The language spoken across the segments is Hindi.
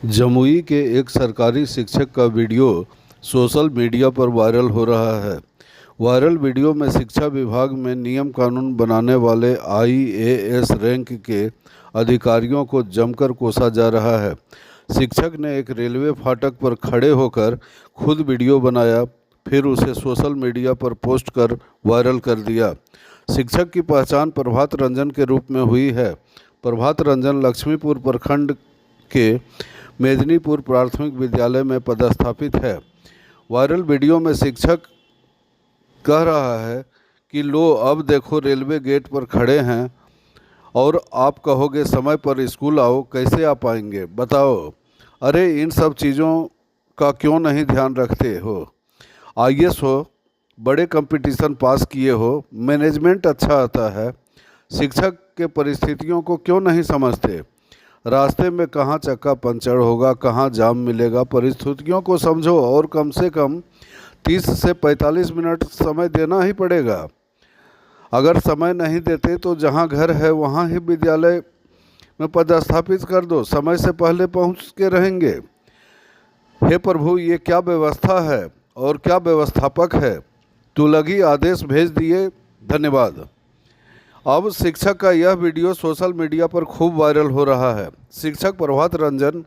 जमुई के एक सरकारी शिक्षक का वीडियो सोशल मीडिया पर वायरल हो रहा है। वायरल वीडियो में शिक्षा विभाग में नियम कानून बनाने वाले IAS रैंक के अधिकारियों को जमकर कोसा जा रहा है। शिक्षक ने एक रेलवे फाटक पर खड़े होकर खुद वीडियो बनाया, फिर उसे सोशल मीडिया पर पोस्ट कर वायरल कर दिया। शिक्षक की पहचान प्रभात रंजन के रूप में हुई है। प्रभात रंजन लक्ष्मीपुर प्रखंड के मेदिनीपुर प्राथमिक विद्यालय में पदस्थापित है। वायरल वीडियो में शिक्षक कह रहा है कि लो अब देखो रेलवे गेट पर खड़े हैं और आप कहोगे समय पर स्कूल आओ, कैसे आ पाएंगे बताओ? अरे इन सब चीज़ों का क्यों नहीं ध्यान रखते हो? IAS हो, बड़े कंपटीशन पास किए हो, मैनेजमेंट अच्छा आता है, शिक्षक के परिस्थितियों को क्यों नहीं समझते? रास्ते में कहाँ चक्का पंचर होगा, कहाँ जाम मिलेगा, परिस्थितियों को समझो और कम से कम 30 से 45 मिनट समय देना ही पड़ेगा। अगर समय नहीं देते तो जहाँ घर है वहाँ ही विद्यालय में पदस्थापित कर दो, समय से पहले पहुँच के रहेंगे। हे प्रभु, ये क्या व्यवस्था है और क्या व्यवस्थापक है? तुलगी आदेश भेज दिए, धन्यवाद। अब शिक्षक का यह वीडियो सोशल मीडिया पर खूब वायरल हो रहा है। शिक्षक प्रभात रंजन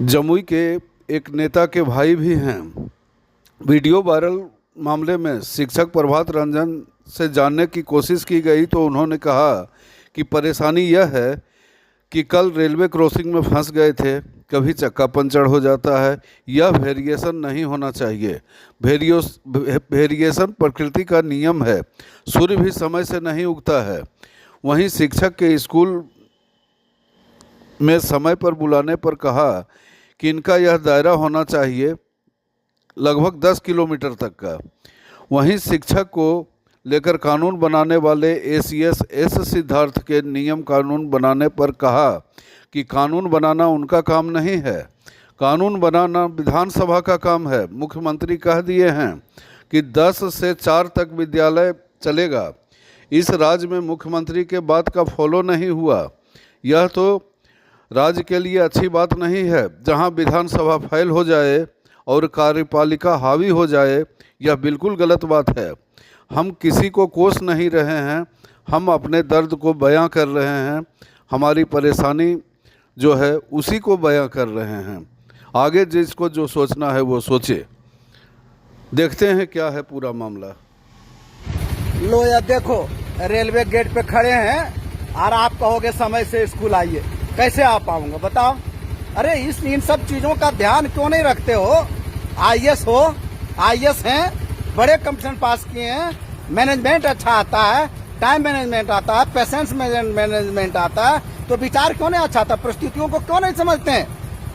जमुई के एक नेता के भाई भी हैं। वीडियो वायरल मामले में शिक्षक प्रभात रंजन से जानने की कोशिश की गई तो उन्होंने कहा कि परेशानी यह है कि कल रेलवे क्रॉसिंग में फंस गए थे, कभी चक्का पंचर हो जाता है। यह वेरिएशन नहीं होना चाहिए। वेरिएशन प्रकृति का नियम है। सूर्य भी समय से नहीं उगता है। वहीं शिक्षक के स्कूल में समय पर बुलाने पर कहा कि इनका यह दायरा होना चाहिए लगभग 10 किलोमीटर तक का। वहीं शिक्षक को लेकर कानून बनाने वाले ACS S सिद्धार्थ के नियम कानून बनाने पर कहा कि कानून बनाना उनका काम नहीं है, कानून बनाना विधानसभा का काम है। मुख्यमंत्री कह दिए हैं कि 10 से 4 तक विद्यालय चलेगा। इस राज्य में मुख्यमंत्री के बात का फॉलो नहीं हुआ। यह तो राज्य के लिए अच्छी बात नहीं है। जहां विधानसभा फेल हो जाए और कार्यपालिका हावी हो जाए, यह बिल्कुल गलत बात है। हम किसी को कोस नहीं रहे हैं, हम अपने दर्द को बयां कर रहे हैं। हमारी परेशानी जो है उसी को बयां कर रहे हैं। आगे जिसको जो सोचना है वो सोचे। देखते हैं क्या है पूरा मामला। लो या देखो रेलवे गेट पे खड़े हैं और आप कहोगे समय से स्कूल आइए, कैसे आ पाऊंगा बताओ? अरे इन सब चीजों का ध्यान क्यों नहीं रखते हो? IAS हैं, बड़े कंपटीशन पास किए हैं, मैनेजमेंट अच्छा आता है, टाइम मैनेजमेंट आता है, पेशेंस मैनेजमेंट आता है, तो विचार क्यों नहीं अच्छा आता? परिस्थितियों को क्यों नहीं समझते हैं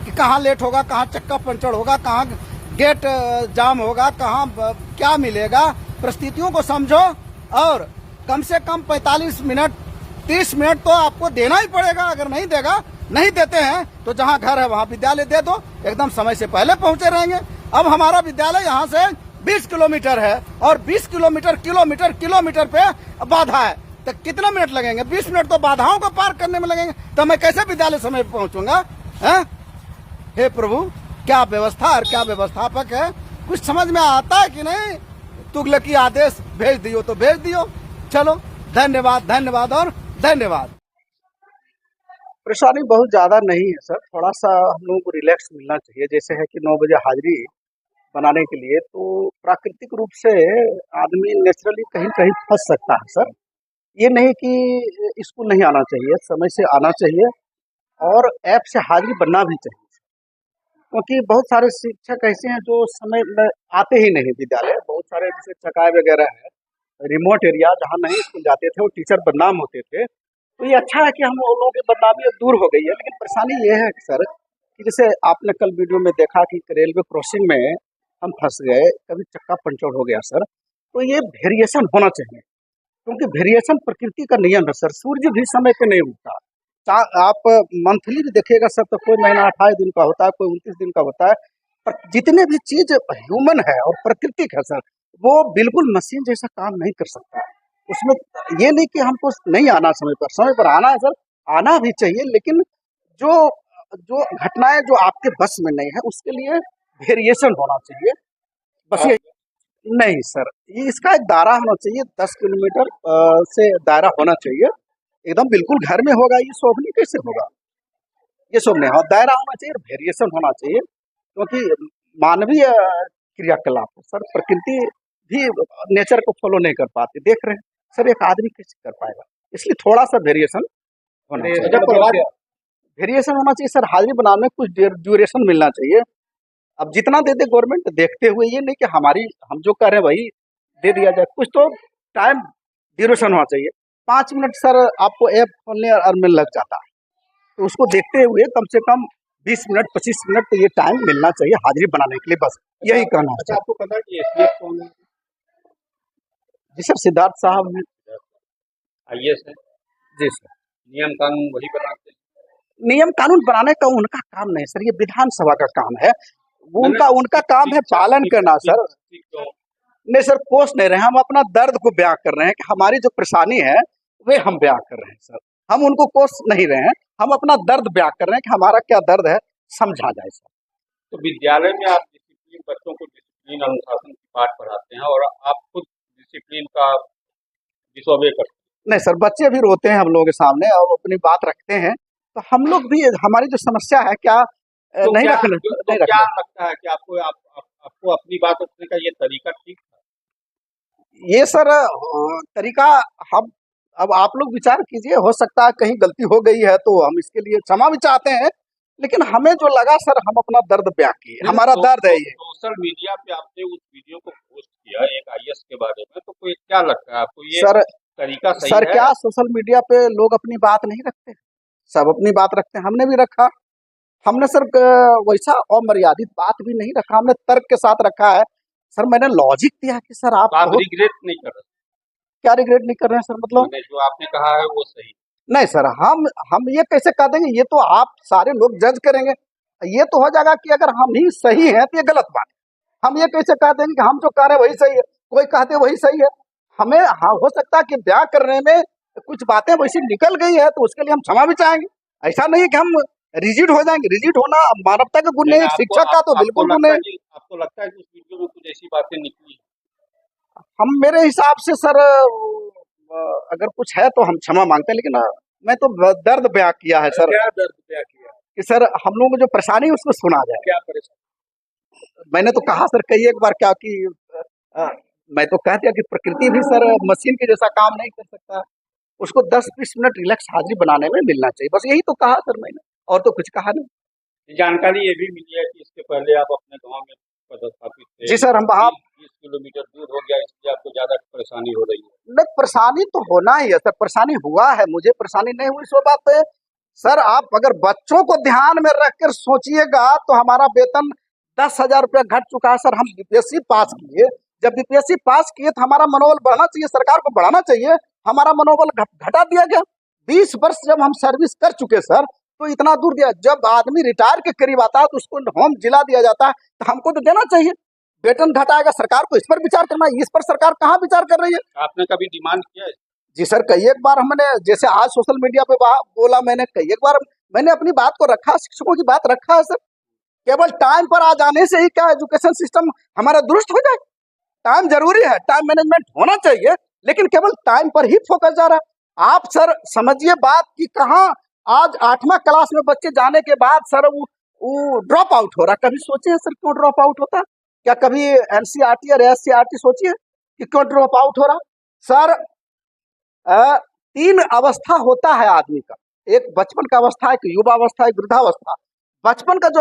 कि कहाँ लेट होगा, कहाँ चक्का पंचर होगा, कहाँ गेट जाम होगा, कहाँ क्या मिलेगा? परिस्थितियों को समझो और कम से कम 45 मिनट 30 मिनट तो आपको देना ही पड़ेगा। अगर नहीं देते हैं तो जहाँ घर है वहाँ विद्यालय दे दो, एकदम समय से पहले पहुंचे रहेंगे। अब हमारा विद्यालय यहाँ से 20 किलोमीटर है और 20 किलोमीटर पे बाधा है, तो कितना मिनट लगेंगे? 20 मिनट तो बाधाओं को पार करने में लगेंगे, तो मैं कैसे विद्यालय समय पे पहुंचूंगा? हे प्रभु, क्या व्यवस्था और क्या व्यवस्थापक है, कुछ समझ में आता है कि नहीं? तुगलकी आदेश भेज दियो तो भेज दियो। चलो धन्यवाद और धन्यवाद। परेशानी बहुत ज्यादा नहीं है सर, थोड़ा सा हम लोगों को रिलैक्स मिलना चाहिए। जैसे है कि 9 बजे हाजिरी बनाने के लिए तो प्राकृतिक रूप से आदमी नेचुरली कहीं कहीं फंस सकता है सर। ये नहीं कि स्कूल नहीं आना चाहिए, समय से आना चाहिए और ऐप से हाजिरी बनना भी चाहिए। क्योंकि बहुत सारे शिक्षक ऐसे हैं जो समय में आते ही नहीं विद्यालय। बहुत सारे जैसे चकाय वगैरह है, रिमोट एरिया जहाँ नहीं स्कूल जाते थे, वो टीचर बदनाम होते थे। तो ये अच्छा है कि हम लोगों की बदनामी अब दूर हो गई है। लेकिन परेशानी ये है सर कि जैसे आपने कल वीडियो में देखा कि रेलवे क्रॉसिंग में हम फंस गए, कभी चक्का पंचर हो गया सर। तो ये वेरिएशन होना चाहिए, क्योंकि वेरिएशन प्रकृति का नियम है सर। सूर्य भी समय पे नहीं उगता। आप मंथली भी देखिएगा सर तो कोई महीना 28 दिन का होता है, कोई 29 दिन का होता है। जितने भी चीज ह्यूमन है और प्राकृतिक है सर, वो बिल्कुल मशीन जैसा काम नहीं कर सकता। उसमें ये नहीं कि हमको नहीं आना समय पर आना है सर, आना भी चाहिए, लेकिन जो जो घटनाएं जो आपके बस में नहीं है उसके लिए वेरिएशन होना चाहिए। बस ये नहीं सर, ये इसका एक दायरा होना चाहिए, 10 किलोमीटर से दायरा होना चाहिए। एकदम बिल्कुल घर में होगा ये शोभनीय कैसे होगा, ये सब नहीं, और दायरा होना चाहिए, वेरिएशन होना चाहिए, क्योंकि मानवीय क्रियाकलाप है सर, प्रकृति भी नेचर को फॉलो नहीं कर पाती, देख रहे हैं सर, एक आदमी कैसे कर पाएगा, इसलिए थोड़ा सा वेरिएशन होना चाहिए। वेरिएशन होना चाहिए सर, हाजिरी बनाने में कुछ ड्यूरेशन मिलना चाहिए। अब जितना दे दे गवर्नमेंट, देखते हुए ये नहीं कि हम जो कर रहे हैं वही दे दिया जाए, कुछ तो टाइम ड्यूरेशन होना चाहिए। 5 मिनट सर आपको ऐप खोलने और में लग जाता है, तो उसको देखते हुए कम से कम 20 मिनट 25 मिनट तो ये टाइम मिलना चाहिए हाजिरी बनाने के लिए, बस यही कहना है। आपको पता है कि एसटीएफ कौन है? जी सर, सिद्धार्थ साहब हैं। आईएएस है। जी सर, नियम कानून वही बनाते हैं। नियम कानून बनाने का उनका काम नहीं सर, ये विधानसभा का काम है, वो उनका काम है पालन करना सर। नहीं सर, कोस नहीं रहे, हम अपना दर्द को बयां कर रहे हैं कि हमारी जो परेशानी है वे हम बयां कर रहे हैं सर, हम उनको कोस नहीं रहे हैं, हम अपना दर्द बयां कर रहे हैं कि हमारा क्या दर्द है, समझा जाए सर। तो विद्यालय में आप डिसिप्लिन, बच्चों को डिसिप्लिन अनुशासन की पाठ पढ़ाते हैं और आप खुद डिसिप्लिन का डिसोबे करते हैं। नहीं सर, बच्चे भी रोते हैं हम लोगों के सामने और अपनी बात रखते हैं, तो हम लोग भी, हमारी जो समस्या है क्या तो नहीं क्या, रखना, तो नहीं क्या रखना। लगता है कि आपको अपनी बात रखने का ये तरीका ठीक था? ये सर तरीका, हम अब आप लोग विचार कीजिए, हो सकता है कहीं गलती हो गई है तो हम इसके लिए क्षमा भी चाहते हैं, लेकिन हमें जो लगा सर, हम अपना दर्द बयां किए, हमारा दर्द है ये। सोशल मीडिया पे आपने उस वीडियो को पोस्ट किया एक आईएएस के बारे में, तो कोई क्या लगता है आपको ये सर तरीका सही सर है? क्या सोशल मीडिया पे लोग अपनी बात नहीं रखते, सब अपनी बात रखते हैं, हमने भी रखा, हमने सर वैसा अमर्यादित बात भी नहीं रखा, हमने तर्क के साथ रखा है सर। मैंने लॉजिक दिया कि सर आप रिग्रेट नहीं कर रहे? क्या रिग्रेट नहीं कर रहे हैं सर, मतलब जो आपने कहा है वो सही नहीं सर, हम ये कैसे कह देंगे, ये तो आप सारे लोग जज करेंगे, ये तो हो जाएगा कि अगर हम ही सही हैं तो ये गलत बात है, हम ये कैसे कह देंगे कि हम जो कह रहे हैं वही सही है, कोई कहते वही सही है, हमें हो सकता है कि ब्याह करने में कुछ बातें वैसी निकल गई है तो उसके लिए हम क्षमा भी चाहेंगे, ऐसा नहीं है कि हम रिजिड हो जाएंगे, रिजिड होना मानवता का गुण नहीं, शिक्षक का तो बिल्कुल गुण है। आपको लगता है कि उस वीडियो में कुछ ऐसी बातें निकली? हम मेरे हिसाब से सर अगर कुछ है तो हम क्षमा मांगते हैं, लेकिन मैं तो दर्द बयां किया है सर। क्या दर्द बयां किया कि सर हम लोगों को जो परेशानी है उसको सुना जाए। क्या परेशानी? मैंने तो कहा सर कई एक बार क्या कि मैं तो कह दिया कि प्रकृति भी सर मशीन के जैसा काम नहीं कर सकता, उसको 10-20 मिनट रिलैक्स हाजिरी बनाने में मिलना चाहिए, बस यही तो कहा सर मैंने, और तो कुछ कहा नहीं। जानकारी ये भी मिली है कि इसके पहले आप अपने गांव में पदस्थापित थे। जी सर, हम वहाँ 20 किलोमीटर दूर हो गया, इसलिए आपको ज्यादा परेशानी हो रही है। नहीं, परेशानी तो होना ही है सर, परेशानी हुआ है, मुझे परेशानी नहीं हुई सो बात है सर। आप अगर बच्चों को ध्यान में रखकर सोचिएगा तो हमारा वेतन 10,000 रुपया घट चुका है सर। हम बीपीएससी पास किए, जब बीपीएससी पास किए तो हमारा मनोबल बढ़ना चाहिए, सरकार को बढ़ाना चाहिए, हमारा मनोबल घटा दिया गया। 20 वर्ष जब हम सर्विस कर चुके सर तो इतना दूर दिया, जब आदमी रिटायर के करीब आता है तो उसको होम जिला दिया जाता है, तो हमको तो देना चाहिए। वेतन घटाएगा, सरकार को इस पर विचार करना है, इस पर सरकार कहाँ विचार कर रही है? आपने कभी डिमांड किया है? जी सर, कई एक बार हमने, जैसे आज सोशल मीडिया पे बोला मैंने, कई एक बार मैंने अपनी बात को रखा, शिक्षकों की बात रखा है सर। केवल टाइम पर आ जाने से ही क्या एजुकेशन सिस्टम हमारा दुरुस्त हो जाए? टाइम जरूरी है, टाइम मैनेजमेंट होना चाहिए, लेकिन केवल टाइम पर ही फोकस जा रहा है। आप सर समझिए बात कि कहाँ आज 8वां क्लास में बच्चे जाने के बाद सर वो ड्रॉप आउट हो रहा। कभी सोचे हैं सर क्यों ड्रॉप आउट होता? क्या कभी एनसीईआरटी और एससीईआरटी सोचिए कि क्यों ड्रॉप आउट हो रहा? सर 3 अवस्था होता है आदमी का, एक बचपन का अवस्था, एक युवा अवस्था, एक वृद्धावस्था। बचपन का जो